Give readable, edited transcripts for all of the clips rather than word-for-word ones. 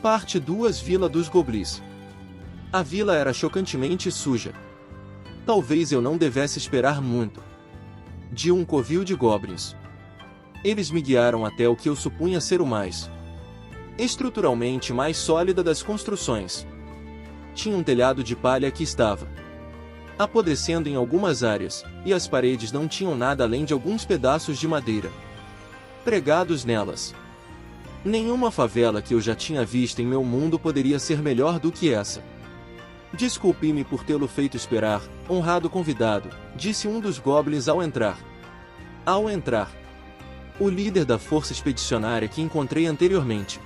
Parte 2. Vila dos Goblins. A vila era chocantemente suja. Talvez eu não devesse esperar muito de um covil de goblins. Eles me guiaram até o que eu supunha ser o mais estruturalmente mais sólida das construções. Tinha um telhado de palha que estava apodrecendo em algumas áreas, e as paredes não tinham nada além de alguns pedaços de madeira pregados nelas. Nenhuma favela que eu já tinha visto em meu mundo poderia ser melhor do que essa. Desculpe-me por tê-lo feito esperar, honrado convidado, disse um dos goblins ao entrar. O líder da força expedicionária que encontrei anteriormente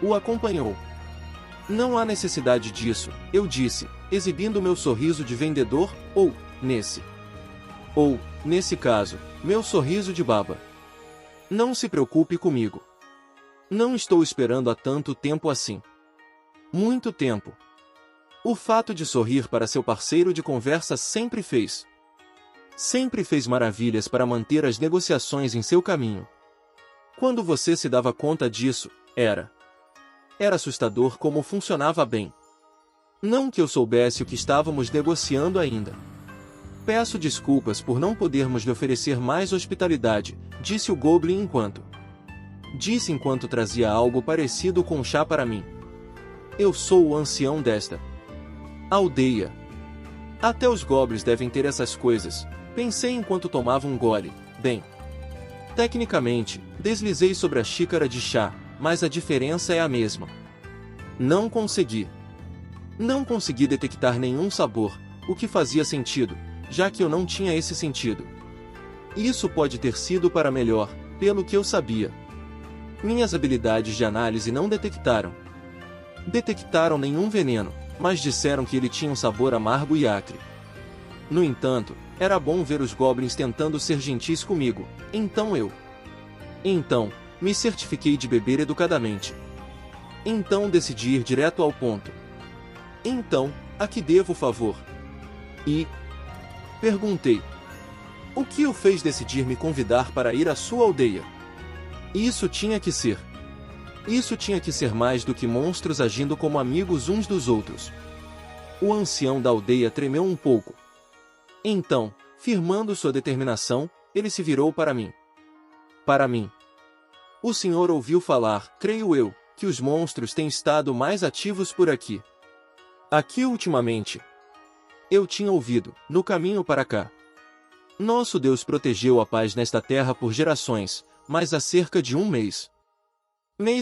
o acompanhou. Não há necessidade disso, eu disse, exibindo meu sorriso de vendedor, ou, nesse caso, meu sorriso de baba. Não se preocupe comigo. Não estou esperando há tanto tempo assim. Muito tempo. O fato de sorrir para seu parceiro de conversa sempre fez maravilhas para manter as negociações em seu caminho. Quando você se dava conta disso, era assustador como funcionava bem. Não que eu soubesse o que estávamos negociando ainda. Peço desculpas por não podermos lhe oferecer mais hospitalidade, disse o Goblin enquanto trazia algo parecido com chá para mim. Eu sou o ancião desta aldeia. Até os goblins devem ter essas coisas, pensei enquanto tomava um gole. Bem, tecnicamente, deslizei sobre a xícara de chá, mas a diferença é a mesma. Não consegui detectar nenhum sabor, o que fazia sentido, já que eu não tinha esse sentido. Isso pode ter sido para melhor, pelo que eu sabia. Minhas habilidades de análise não detectaram nenhum veneno, mas disseram que ele tinha um sabor amargo e acre. No entanto, era bom ver os goblins tentando ser gentis comigo, então me certifiquei de beber educadamente. Então decidi ir direto ao ponto. Então, a que devo o favor? E perguntei. O que o fez decidir me convidar para ir à sua aldeia? Isso tinha que ser mais do que monstros agindo como amigos uns dos outros. O ancião da aldeia tremeu um pouco. Então, firmando sua determinação, ele se virou para mim. O senhor ouviu falar, creio eu, que os monstros têm estado mais ativos por aqui. Aqui ultimamente. Eu tinha ouvido, no caminho para cá. Nosso Deus protegeu a paz nesta terra por gerações, mas há cerca de um mês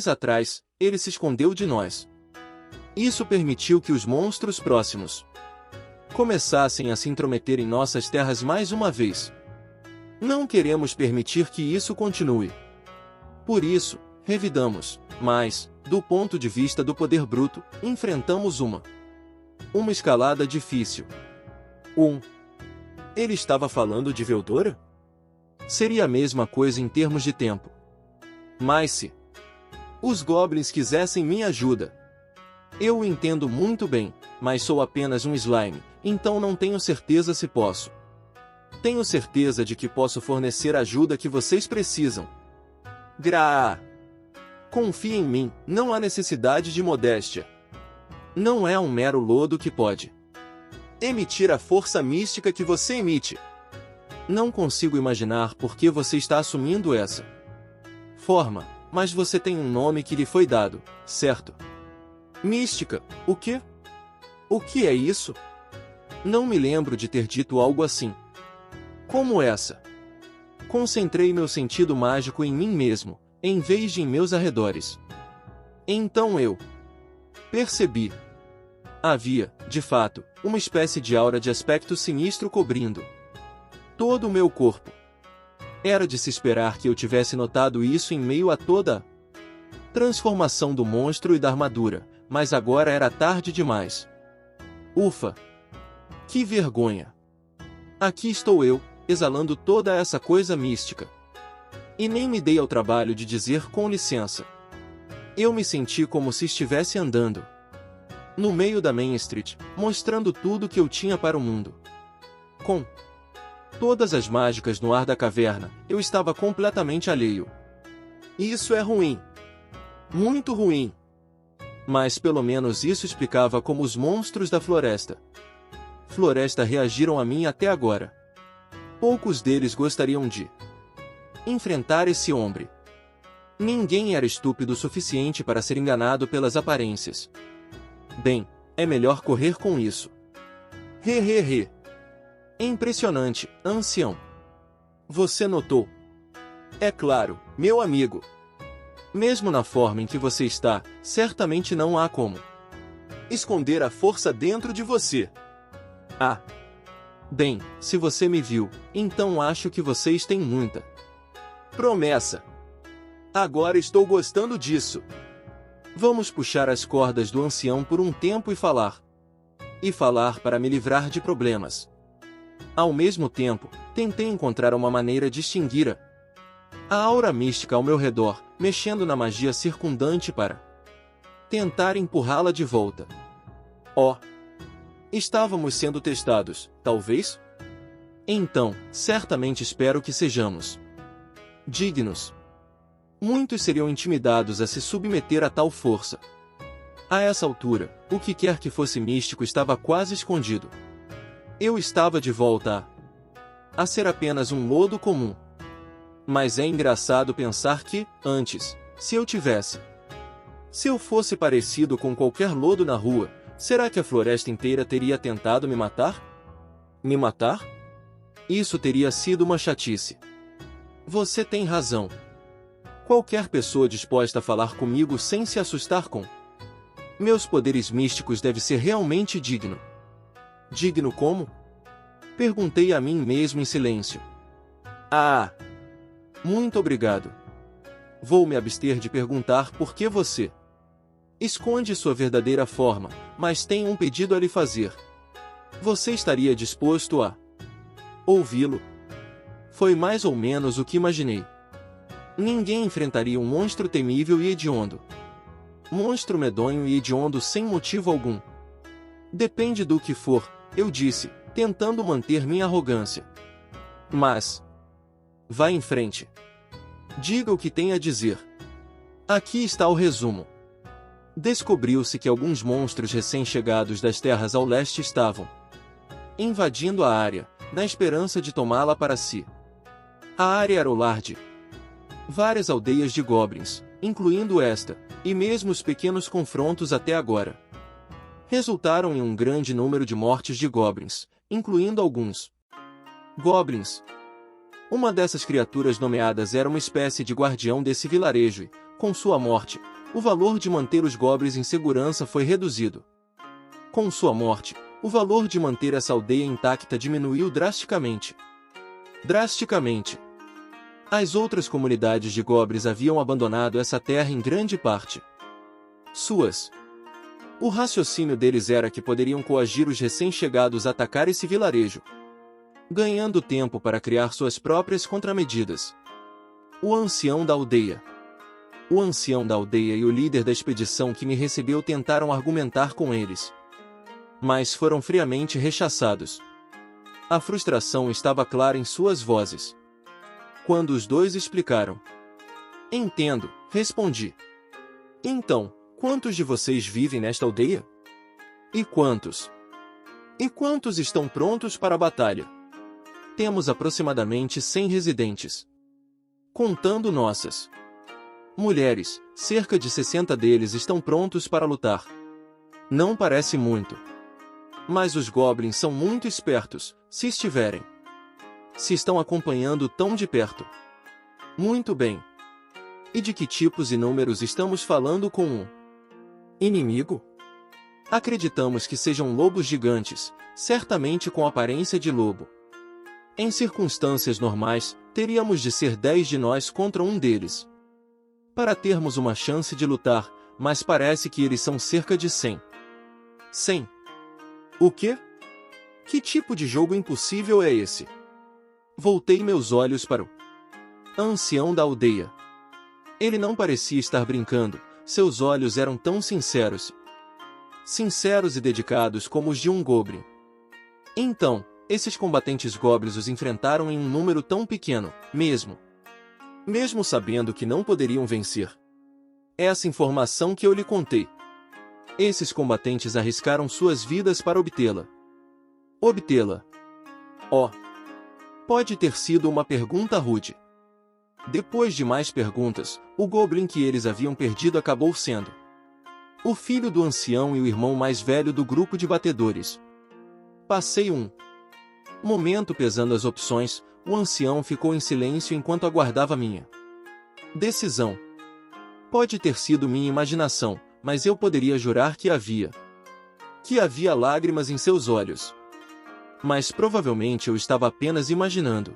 atrás, ele se escondeu de nós. Isso permitiu que os monstros próximos começassem a se intrometer em nossas terras mais uma vez. Não queremos permitir que isso continue. Por isso, revidamos, mas, do ponto de vista do poder bruto, enfrentamos uma escalada difícil. Ele estava falando de Veldora? Seria a mesma coisa em termos de tempo. Mas se os goblins quisessem minha ajuda. Eu o entendo muito bem, mas sou apenas um slime, então não tenho certeza se posso. Tenho certeza de que posso fornecer a ajuda que vocês precisam. Confie em mim, não há necessidade de modéstia. Não é um mero lodo que pode emitir a força mística que você emite. Não consigo imaginar por que você está assumindo essa forma, mas você tem um nome que lhe foi dado, certo? Mística, o quê? O que é isso? Não me lembro de ter dito algo assim. Como essa? Concentrei meu sentido mágico em mim mesmo, em vez de em meus arredores. Então eu percebi. Havia, de fato, uma espécie de aura de aspecto sinistro cobrindo todo o meu corpo. Era de se esperar que eu tivesse notado isso em meio a toda a transformação do monstro e da armadura, mas agora era tarde demais. Ufa! Que vergonha! Aqui estou eu, exalando toda essa coisa mística. E nem me dei ao trabalho de dizer com licença. Eu me senti como se estivesse andando no meio da Main Street, mostrando tudo que eu tinha para o mundo. Com todas as mágicas no ar da caverna, eu estava completamente alheio. Isso é ruim. Muito ruim. Mas pelo menos isso explicava como os monstros da floresta reagiram a mim até agora. Poucos deles gostariam de enfrentar esse homem. Ninguém era estúpido o suficiente para ser enganado pelas aparências. Bem, é melhor correr com isso. Hehehe. Impressionante, ancião. Você notou? É claro, meu amigo. Mesmo na forma em que você está, certamente não há como esconder a força dentro de você. Ah. Bem, se você me viu, então acho que vocês têm muita promessa. Agora estou gostando disso. Vamos puxar as cordas do ancião por um tempo e falar. E falar para me livrar de problemas. Ao mesmo tempo, tentei encontrar uma maneira de extinguir a aura mística ao meu redor, mexendo na magia circundante para tentar empurrá-la de volta. Oh! Estávamos sendo testados, talvez? Então, certamente espero que sejamos dignos. Muitos seriam intimidados a se submeter a tal força. A essa altura, o que quer que fosse místico estava quase escondido. Eu estava de volta a ser apenas um lodo comum. Mas é engraçado pensar que, antes, se eu fosse parecido com qualquer lodo na rua, será que a floresta inteira teria tentado me matar? Me matar? Isso teria sido uma chatice. Você tem razão. Qualquer pessoa disposta a falar comigo sem se assustar com meus poderes místicos deve ser realmente digno. Digno como? Perguntei a mim mesmo em silêncio. Ah! Muito obrigado. Vou me abster de perguntar por que você esconde sua verdadeira forma, mas tenho um pedido a lhe fazer. Você estaria disposto a ouvi-lo? Foi mais ou menos o que imaginei. Ninguém enfrentaria um monstro temível e hediondo. Monstro medonho e hediondo sem motivo algum. Depende do que for, eu disse, tentando manter minha arrogância. Mas vá em frente. Diga o que tem a dizer. Aqui está o resumo. Descobriu-se que alguns monstros recém-chegados das terras ao leste estavam invadindo a área, na esperança de tomá-la para si. A área era o lar de várias aldeias de goblins, incluindo esta, e mesmo os pequenos confrontos até agora resultaram em um grande número de mortes de goblins, incluindo alguns goblins. Uma dessas criaturas nomeadas era uma espécie de guardião desse vilarejo e, com sua morte, o valor de manter os goblins em segurança foi reduzido. Com sua morte, o valor de manter essa aldeia intacta diminuiu drasticamente. As outras comunidades de goblins haviam abandonado essa terra em grande parte. O raciocínio deles era que poderiam coagir os recém-chegados a atacar esse vilarejo, ganhando tempo para criar suas próprias contramedidas. O ancião da aldeia e o líder da expedição que me recebeu tentaram argumentar com eles, mas foram friamente rechaçados. A frustração estava clara em suas vozes. Quando os dois explicaram. Entendo, respondi. Então, quantos de vocês vivem nesta aldeia? E quantos? E quantos estão prontos para a batalha? Temos aproximadamente 100 residentes. Contando nossas mulheres, cerca de 60 deles estão prontos para lutar. Não parece muito. Mas os goblins são muito espertos, se estão acompanhando tão de perto. Muito bem. E de que tipos e números estamos falando com um inimigo? Acreditamos que sejam lobos gigantes, certamente com aparência de lobo. Em circunstâncias normais, teríamos de ser 10 de nós contra um deles, para termos uma chance de lutar, mas parece que eles são cerca de 100. 100? O quê? Que tipo de jogo impossível é esse? Voltei meus olhos para o ancião da aldeia. Ele não parecia estar brincando, seus olhos eram tão sinceros e dedicados como os de um goblin. Então, esses combatentes goblins os enfrentaram em um número tão pequeno, mesmo sabendo que não poderiam vencer. Essa informação que eu lhe contei Esses combatentes arriscaram suas vidas para obtê-la. Obtê-la. Oh! Pode ter sido uma pergunta rude. Depois de mais perguntas, o Goblin que eles haviam perdido acabou sendo o filho do ancião e o irmão mais velho do grupo de batedores. Passei um momento pesando as opções. O ancião ficou em silêncio enquanto aguardava minha decisão. Pode ter sido minha imaginação, mas eu poderia jurar que havia lágrimas em seus olhos. Mas provavelmente eu estava apenas imaginando.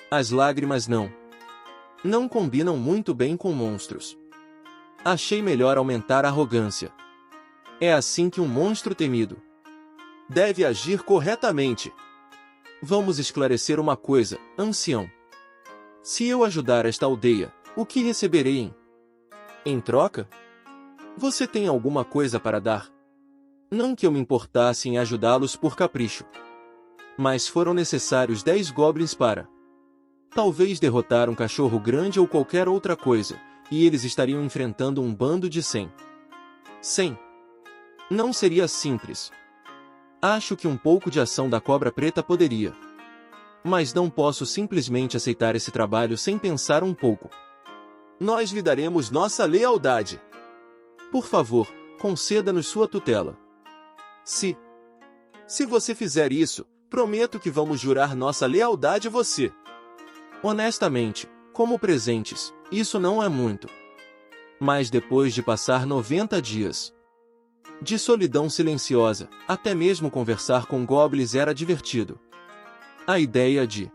As lágrimas não combinam muito bem com monstros. Achei melhor aumentar a arrogância. É assim que um monstro temido deve agir corretamente. Vamos esclarecer uma coisa, ancião. Se eu ajudar esta aldeia, o que receberei em troca? Você tem alguma coisa para dar? Não que eu me importasse em ajudá-los por capricho. Mas foram necessários 10 goblins para talvez derrotar um cachorro grande ou qualquer outra coisa, e eles estariam enfrentando um bando de 100. Não seria simples. Acho que um pouco de ação da Cobra Preta poderia. Mas não posso simplesmente aceitar esse trabalho sem pensar um pouco. Nós lhe daremos nossa lealdade. Por favor, conceda-nos sua tutela. Se você fizer isso, prometo que vamos jurar nossa lealdade a você. Honestamente, como presentes, isso não é muito. Mas depois de passar 90 dias de solidão silenciosa, até mesmo conversar com goblins era divertido. A ideia de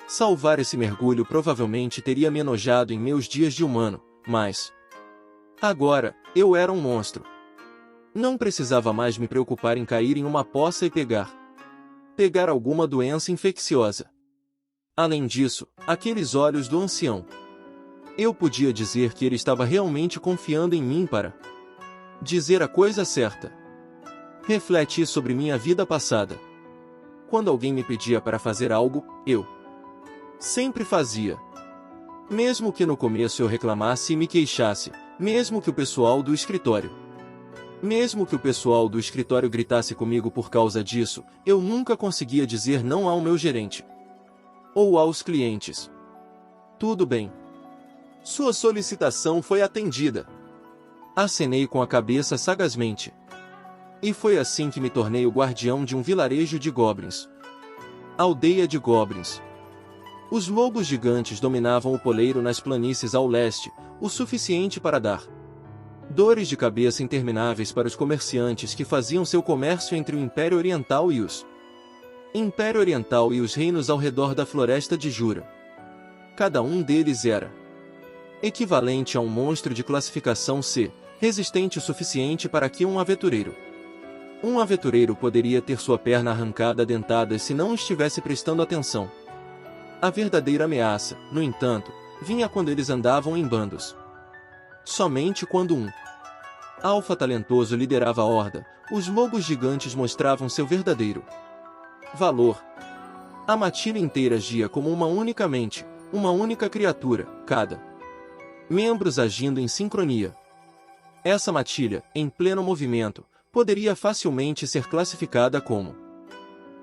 salvar esse mergulho provavelmente teria me enojado em meus dias de humano, mas agora, eu era um monstro. Não precisava mais me preocupar em cair em uma poça e pegar alguma doença infecciosa. Além disso, aqueles olhos do ancião. Eu podia dizer que ele estava realmente confiando em mim para dizer a coisa certa. Refleti sobre minha vida passada. Quando alguém me pedia para fazer algo, eu sempre fazia. Mesmo que no começo eu reclamasse e me queixasse, mesmo que o pessoal do escritório gritasse comigo por causa disso, eu nunca conseguia dizer não ao meu gerente ou aos clientes. Tudo bem. Sua solicitação foi atendida. Acenei com a cabeça sagazmente. E foi assim que me tornei o guardião de um vilarejo de goblins. Aldeia de goblins. Os lobos gigantes dominavam o poleiro nas planícies ao leste, o suficiente para dar dores de cabeça intermináveis para os comerciantes que faziam seu comércio entre o Império Oriental e os reinos ao redor da Floresta de Jura. Cada um deles era equivalente a um monstro de classificação C, resistente o suficiente para que um aventureiro poderia ter sua perna arrancada dentada se não estivesse prestando atenção. A verdadeira ameaça, no entanto, vinha quando eles andavam em bandos. Somente quando um alfa talentoso liderava a horda, os lobos gigantes mostravam seu verdadeiro valor. A matilha inteira agia como uma única mente, uma única criatura, cada membros agindo em sincronia. Essa matilha, em pleno movimento, poderia facilmente ser classificada como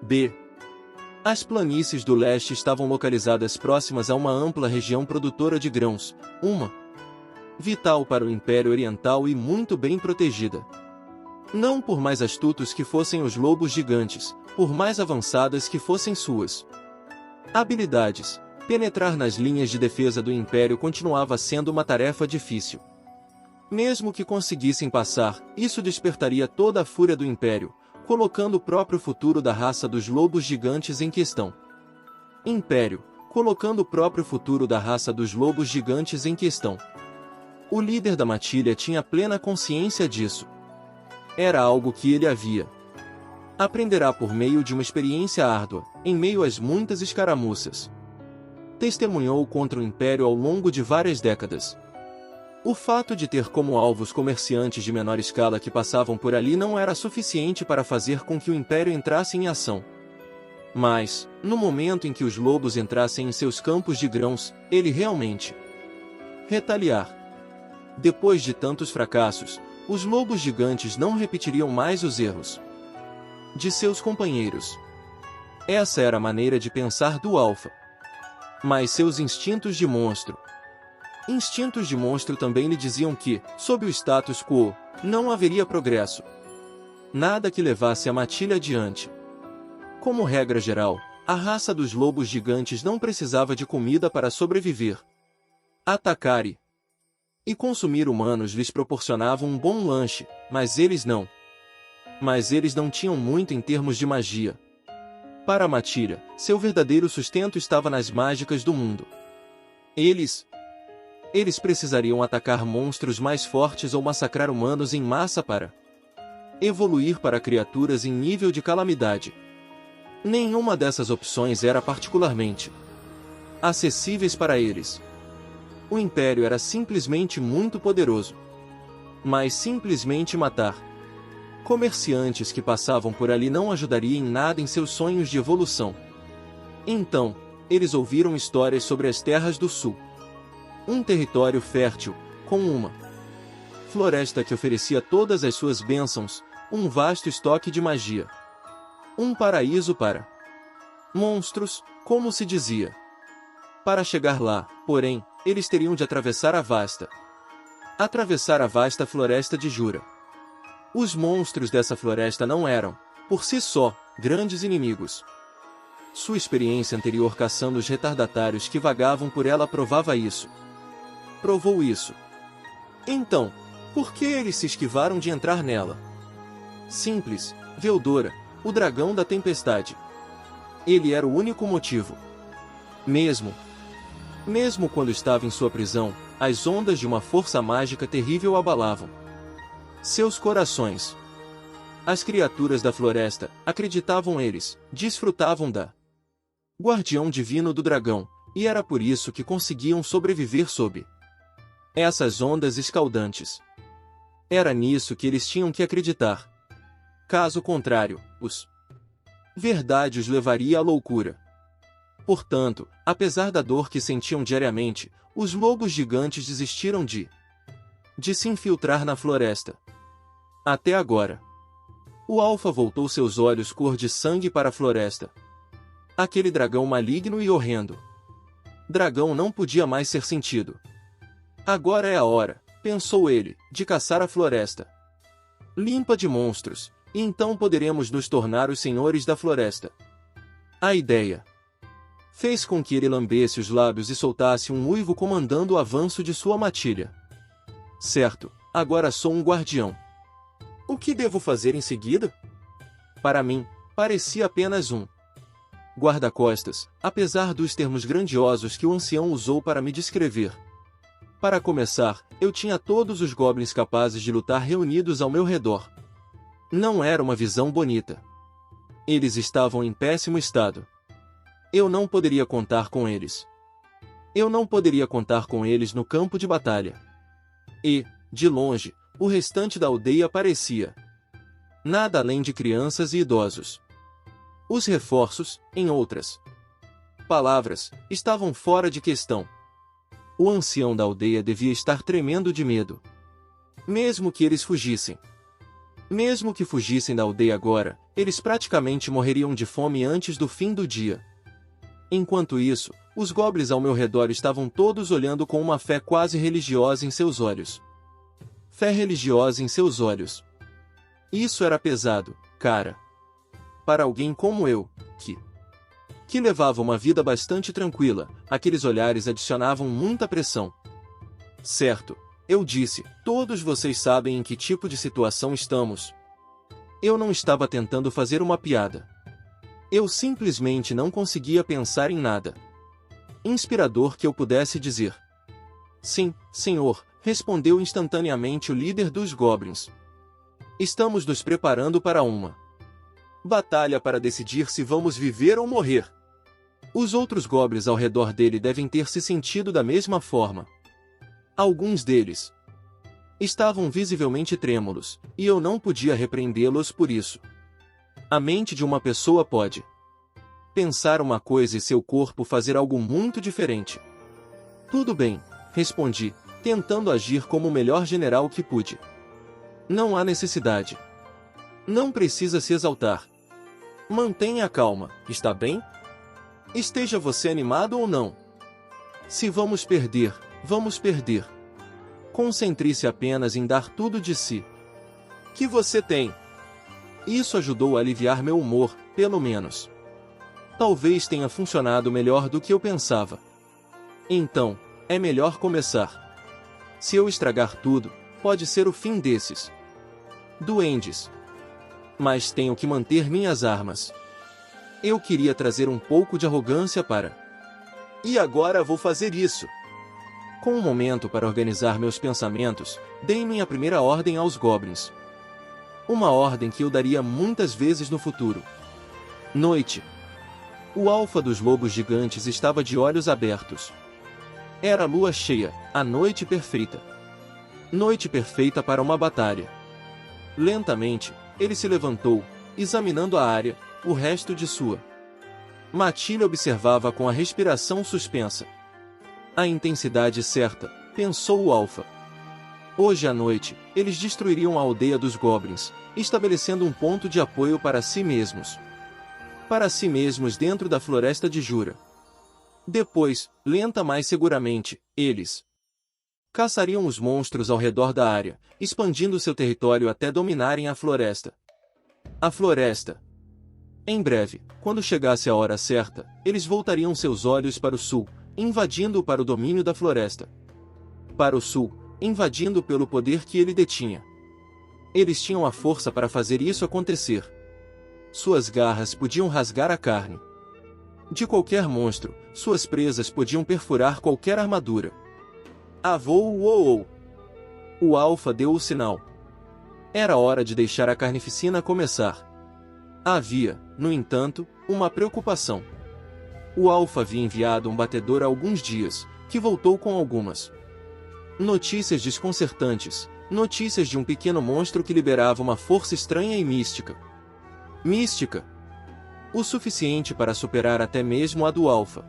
B. As planícies do leste estavam localizadas próximas a uma ampla região produtora de grãos, uma vital para o Império Oriental e muito bem protegida. Não por mais astutos que fossem os lobos gigantes, por mais avançadas que fossem suas habilidades, penetrar nas linhas de defesa do Império continuava sendo uma tarefa difícil. Mesmo que conseguissem passar, isso despertaria toda a fúria do Império, colocando o próprio futuro da raça dos lobos gigantes em questão. Império, colocando o próprio futuro da raça dos lobos gigantes em questão. O líder da matilha tinha plena consciência disso. Era algo que ele aprenderá por meio de uma experiência árdua, em meio às muitas escaramuças. Testemunhou contra o Império ao longo de várias décadas. O fato de ter como alvos comerciantes de menor escala que passavam por ali não era suficiente para fazer com que o Império entrasse em ação. Mas, no momento em que os lobos entrassem em seus campos de grãos, ele realmente retaliar. Depois de tantos fracassos, os lobos gigantes não repetiriam mais os erros de seus companheiros. Essa era a maneira de pensar do Alpha. Mas seus instintos de monstro também lhe diziam que, sob o status quo, não haveria progresso. Nada que levasse a matilha adiante. Como regra geral, a raça dos lobos gigantes não precisava de comida para sobreviver. Atacar e consumir humanos lhes proporcionavam um bom lanche, mas eles não. Mas eles não tinham muito em termos de magia. Para a matilha, seu verdadeiro sustento estava nas mágicas do mundo. Eles precisariam atacar monstros mais fortes ou massacrar humanos em massa para evoluir para criaturas em nível de calamidade. Nenhuma dessas opções era particularmente acessíveis para eles. O Império era simplesmente muito poderoso. Mas simplesmente matar comerciantes que passavam por ali não ajudaria em nada em seus sonhos de evolução. Então, eles ouviram histórias sobre as Terras do Sul. Um território fértil, com uma floresta que oferecia todas as suas bênçãos, um vasto estoque de magia. Um paraíso para monstros, como se dizia. Para chegar lá, porém, eles teriam de atravessar a vasta floresta de Jura. Os monstros dessa floresta não eram, por si só, grandes inimigos. Sua experiência anterior caçando os retardatários que vagavam por ela provou isso. Então, por que eles se esquivaram de entrar nela? Simples, Veldora, o dragão da tempestade. Ele era o único motivo. Mesmo quando estava em sua prisão, as ondas de uma força mágica terrível abalavam seus corações. As criaturas da floresta, acreditavam eles, desfrutavam da guardião divino do dragão, e era por isso que conseguiam sobreviver sob essas ondas escaldantes. Era nisso que eles tinham que acreditar. Caso contrário, verdade os levaria à loucura. Portanto, apesar da dor que sentiam diariamente, os lobos gigantes desistiram de se infiltrar na floresta. Até agora. O Alpha voltou seus olhos cor de sangue para a floresta. Aquele dragão maligno e horrendo. Dragão não podia mais ser sentido. Agora é a hora, pensou ele, de caçar a floresta limpa de monstros, e então poderemos nos tornar os senhores da floresta. A ideia fez com que ele lambesse os lábios e soltasse um uivo comandando o avanço de sua matilha. Certo, agora sou um guardião. O que devo fazer em seguida? Para mim, parecia apenas um guarda-costas, apesar dos termos grandiosos que o ancião usou para me descrever. Para começar, eu tinha todos os goblins capazes de lutar reunidos ao meu redor. Não era uma visão bonita. Eles estavam em péssimo estado. Eu não poderia contar com eles. Eu não poderia contar com eles no campo de batalha. E, de longe, o restante da aldeia parecia nada além de crianças e idosos. Os reforços, em outras palavras, estavam fora de questão. O ancião da aldeia devia estar tremendo de medo. Mesmo que eles fugissem. Mesmo que fugissem da aldeia agora, eles praticamente morreriam de fome antes do fim do dia. Enquanto isso, os goblins ao meu redor estavam todos olhando com uma fé quase religiosa em seus olhos. Fé religiosa em seus olhos. Isso era pesado, cara. Para alguém como eu, que levava uma vida bastante tranquila, aqueles olhares adicionavam muita pressão. Certo, eu disse, todos vocês sabem em que tipo de situação estamos. Eu não estava tentando fazer uma piada. Eu simplesmente não conseguia pensar em nada inspirador que eu pudesse dizer. Sim, senhor, respondeu instantaneamente o líder dos goblins. Estamos nos preparando para uma batalha para decidir se vamos viver ou morrer. Os outros goblins ao redor dele devem ter se sentido da mesma forma. Alguns deles estavam visivelmente trêmulos, e eu não podia repreendê-los por isso. A mente de uma pessoa pode pensar uma coisa e seu corpo fazer algo muito diferente. Tudo bem, respondi, tentando agir como o melhor general que pude. Não há necessidade. Não precisa se exaltar. Mantenha a calma, está bem? Esteja você animado ou não. Se vamos perder, vamos perder. Concentre-se apenas em dar tudo de si. Que você tem. Isso ajudou a aliviar meu humor, pelo menos. Talvez tenha funcionado melhor do que eu pensava. Então, é melhor começar. Se eu estragar tudo, pode ser o fim desses duendes. Mas tenho que manter minhas armas. Eu queria trazer um pouco de arrogância para... E agora vou fazer isso. Com um momento para organizar meus pensamentos, dei minha primeira ordem aos goblins. Uma ordem que eu daria muitas vezes no futuro. Noite. O alfa dos lobos gigantes estava de olhos abertos. Era lua cheia, a noite perfeita. Noite perfeita para uma batalha. Lentamente, ele se levantou, examinando a área, o resto de sua matilha observava com a respiração suspensa. A intensidade certa, pensou o alfa. Hoje à noite, eles destruiriam a aldeia dos goblins, estabelecendo um ponto de apoio para si mesmos. Para si mesmos dentro da floresta de Jura. Depois, lenta mais seguramente, eles caçariam os monstros ao redor da área, expandindo seu território até dominarem a floresta. A floresta. Em breve, quando chegasse a hora certa, eles voltariam seus olhos para o sul, invadindo para o domínio da floresta. Para o sul, invadindo pelo poder que ele detinha. Eles tinham a força para fazer isso acontecer. Suas garras podiam rasgar a carne de qualquer monstro, suas presas podiam perfurar qualquer armadura. Avô uou. O alfa deu o sinal. Era hora de deixar a carnificina começar. Havia, no entanto, uma preocupação. O alfa havia enviado um batedor há alguns dias, que voltou com algumas notícias desconcertantes, notícias de um pequeno monstro que liberava uma força estranha e mística. Mística. O suficiente para superar até mesmo a do alfa.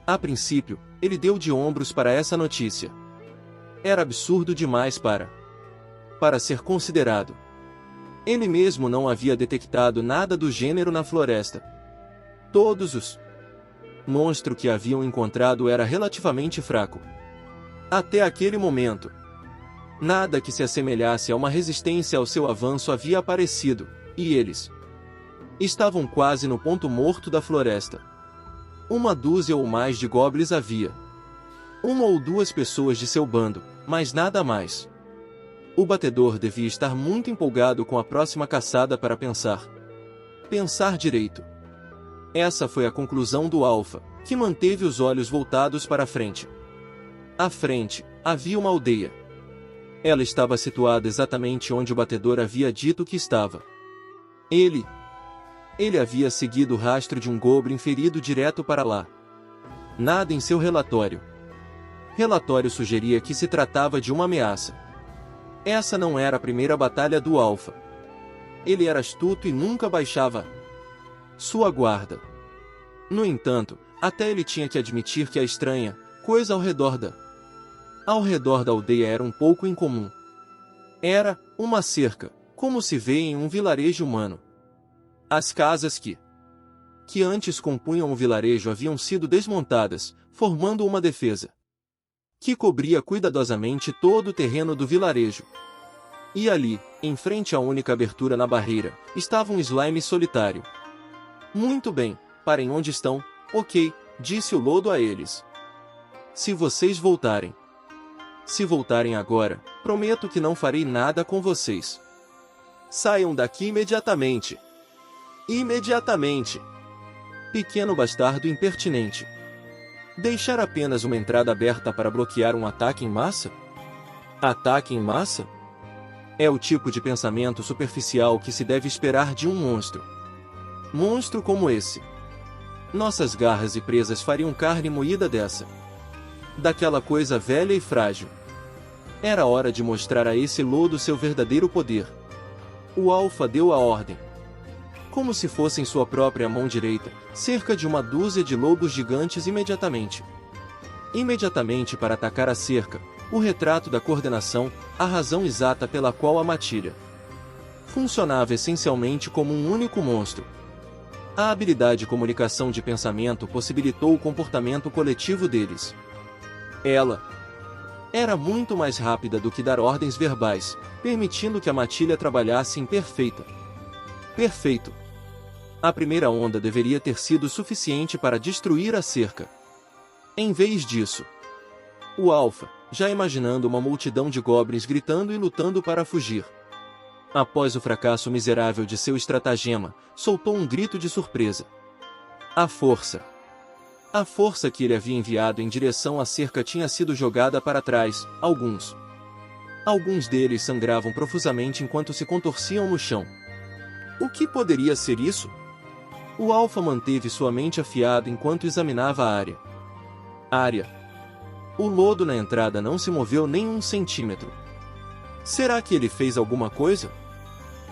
A princípio, ele deu de ombros para essa notícia. Era absurdo demais para ser considerado. Ele mesmo não havia detectado nada do gênero na floresta. Todos os monstros que haviam encontrado era relativamente fraco. Até aquele momento. Nada que se assemelhasse a uma resistência ao seu avanço havia aparecido, e eles estavam quase no ponto morto da floresta. Uma dúzia ou mais de goblins havia. Uma ou duas pessoas de seu bando, mas nada mais. O batedor devia estar muito empolgado com a próxima caçada para pensar. Pensar direito. Essa foi a conclusão do alfa, que manteve os olhos voltados para a frente. À frente, havia uma aldeia. Ela estava situada exatamente onde o batedor havia dito que estava. Ele havia seguido o rastro de um goblin ferido direto para lá. Nada em seu relatório. Relatório sugeria que se tratava de uma ameaça. Essa não era a primeira batalha do alfa. Ele era astuto e nunca baixava sua guarda. No entanto, até ele tinha que admitir que a estranha coisa ao redor da aldeia era um pouco incomum. Era uma cerca, como se vê em um vilarejo humano. As casas que antes compunham o vilarejo haviam sido desmontadas, formando uma defesa que cobria cuidadosamente todo o terreno do vilarejo. E ali, em frente à única abertura na barreira, estava um slime solitário. Muito bem, parem onde estão, ok, disse o lodo a eles. Se vocês voltarem. Se voltarem agora, prometo que não farei nada com vocês. Saiam daqui imediatamente. Imediatamente. Pequeno bastardo impertinente. Deixar apenas uma entrada aberta para bloquear um ataque em massa? Ataque em massa? É o tipo de pensamento superficial que se deve esperar de um monstro. Monstro como esse. Nossas garras e presas fariam carne moída dessa. Daquela coisa velha e frágil. Era hora de mostrar a esse lodo seu verdadeiro poder. O alfa deu a ordem. Como se fosse em sua própria mão direita, cerca de uma dúzia de lobos gigantes imediatamente para atacar a cerca, O retrato da coordenação, a razão exata pela qual a matilha funcionava essencialmente como um único monstro. A habilidade de comunicação de pensamento possibilitou o comportamento coletivo deles. Ela era muito mais rápida do que dar ordens verbais, permitindo que a matilha trabalhasse em perfeito. A primeira onda deveria ter sido suficiente para destruir a cerca. Em vez disso, o Alpha, já imaginando uma multidão de goblins gritando e lutando para fugir, após o fracasso miserável de seu estratagema, soltou um grito de surpresa. A força que ele havia enviado em direção à cerca tinha sido jogada para trás. Alguns deles sangravam profusamente enquanto se contorciam no chão. O que poderia ser isso? O Alpha manteve sua mente afiada enquanto examinava a área. O lodo na entrada não se moveu nem um centímetro. Será que ele fez alguma coisa?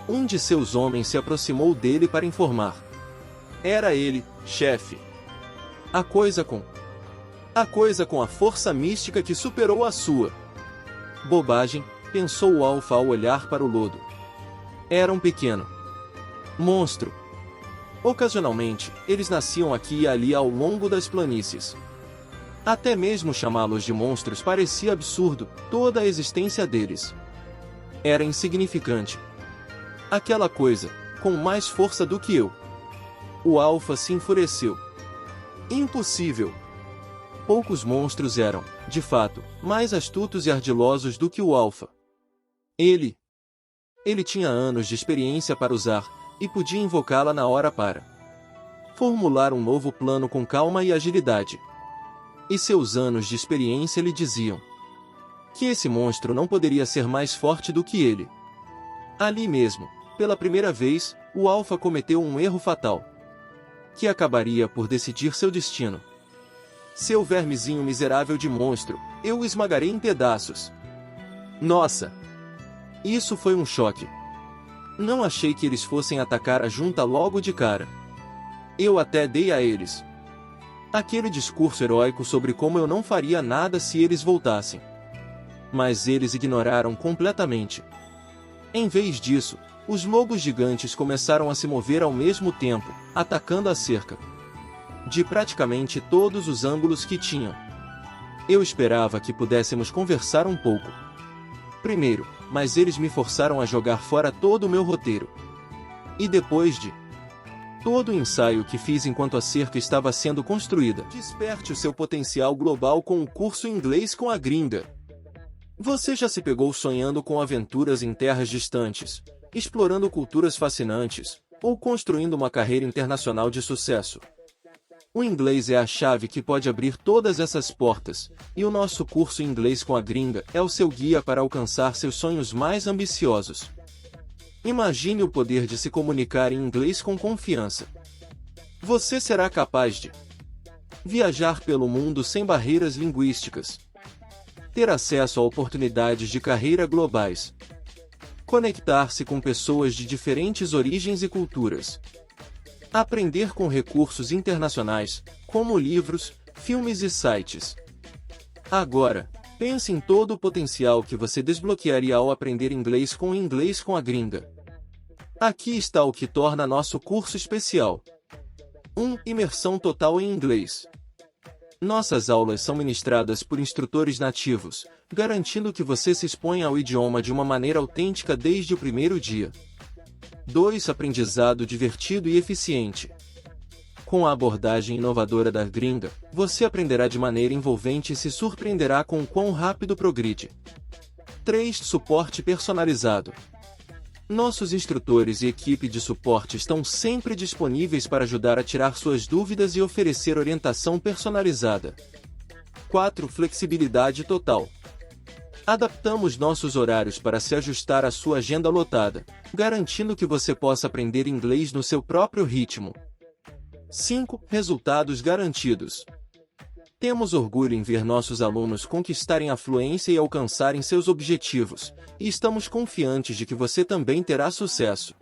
Um de seus homens se aproximou dele para informar. Era ele, chefe. A coisa com a força mística que superou a sua. Bobagem, pensou o Alpha ao olhar para o lodo. Era um pequeno monstro. Ocasionalmente, eles nasciam aqui e ali ao longo das planícies. Até mesmo chamá-los de monstros parecia absurdo, toda a existência deles era insignificante. Aquela coisa, com mais força do que eu. O Alpha se enfureceu. Impossível! Poucos monstros eram, de fato, mais astutos e ardilosos do que o Alpha. Ele tinha anos de experiência para usar, e podia invocá-la na hora para formular um novo plano com calma e agilidade. E seus anos de experiência lhe diziam que esse monstro não poderia ser mais forte do que ele. Ali mesmo, pela primeira vez, o Alpha cometeu um erro fatal, que acabaria por decidir seu destino. Seu vermezinho miserável de monstro, eu o esmagarei em pedaços. Nossa! Isso foi um choque. Não achei que eles fossem atacar a junta logo de cara. Eu até dei a eles aquele discurso heróico sobre como eu não faria nada se eles voltassem. Mas eles ignoraram completamente. Em vez disso, os lobos gigantes começaram a se mover ao mesmo tempo, atacando a cerca de praticamente todos os ângulos que tinham. Eu esperava que pudéssemos conversar um pouco primeiro, mas eles me forçaram a jogar fora todo o meu roteiro. E depois de todo o ensaio que fiz enquanto a cerca estava sendo construída, desperte o seu potencial global com o curso Inglês com a Gringa. Você já se pegou sonhando com aventuras em terras distantes, explorando culturas fascinantes, ou construindo uma carreira internacional de sucesso? O inglês é a chave que pode abrir todas essas portas, e o nosso curso Inglês com a Gringa é o seu guia para alcançar seus sonhos mais ambiciosos. Imagine o poder de se comunicar em inglês com confiança. Você será capaz de viajar pelo mundo sem barreiras linguísticas, ter acesso a oportunidades de carreira globais, conectar-se com pessoas de diferentes origens e culturas, aprender com recursos internacionais, como livros, filmes e sites. Agora, pense em todo o potencial que você desbloquearia ao aprender inglês com a Gringa. Aqui está o que torna nosso curso especial. 1. Imersão total em inglês. Nossas aulas são ministradas por instrutores nativos, garantindo que você se exponha ao idioma de uma maneira autêntica desde o primeiro dia. 2. Aprendizado divertido e eficiente. Com a abordagem inovadora da Gringa, você aprenderá de maneira envolvente e se surpreenderá com o quão rápido progride. 3. Suporte personalizado. Nossos instrutores e equipe de suporte estão sempre disponíveis para ajudar a tirar suas dúvidas e oferecer orientação personalizada. 4. Flexibilidade total. Adaptamos nossos horários para se ajustar à sua agenda lotada, garantindo que você possa aprender inglês no seu próprio ritmo. 5. Resultados garantidos. Temos orgulho em ver nossos alunos conquistarem a fluência e alcançarem seus objetivos, e estamos confiantes de que você também terá sucesso.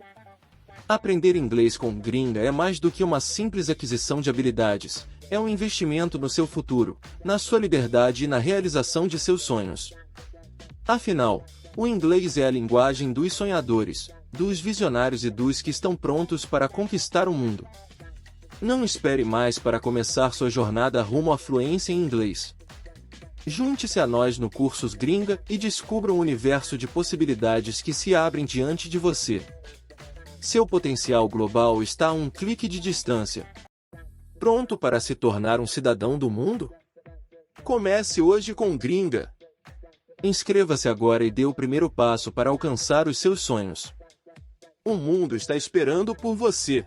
Aprender inglês com Gringa é mais do que uma simples aquisição de habilidades, é um investimento no seu futuro, na sua liberdade e na realização de seus sonhos. Afinal, o inglês é a linguagem dos sonhadores, dos visionários e dos que estão prontos para conquistar o mundo. Não espere mais para começar sua jornada rumo à fluência em inglês. Junte-se a nós no Cursos Gringa e descubra um universo de possibilidades que se abrem diante de você. Seu potencial global está a um clique de distância. Pronto para se tornar um cidadão do mundo? Comece hoje com Gringa. Inscreva-se agora e dê o primeiro passo para alcançar os seus sonhos. O mundo está esperando por você.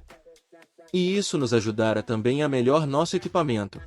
E isso nos ajudará também a melhorar nosso equipamento.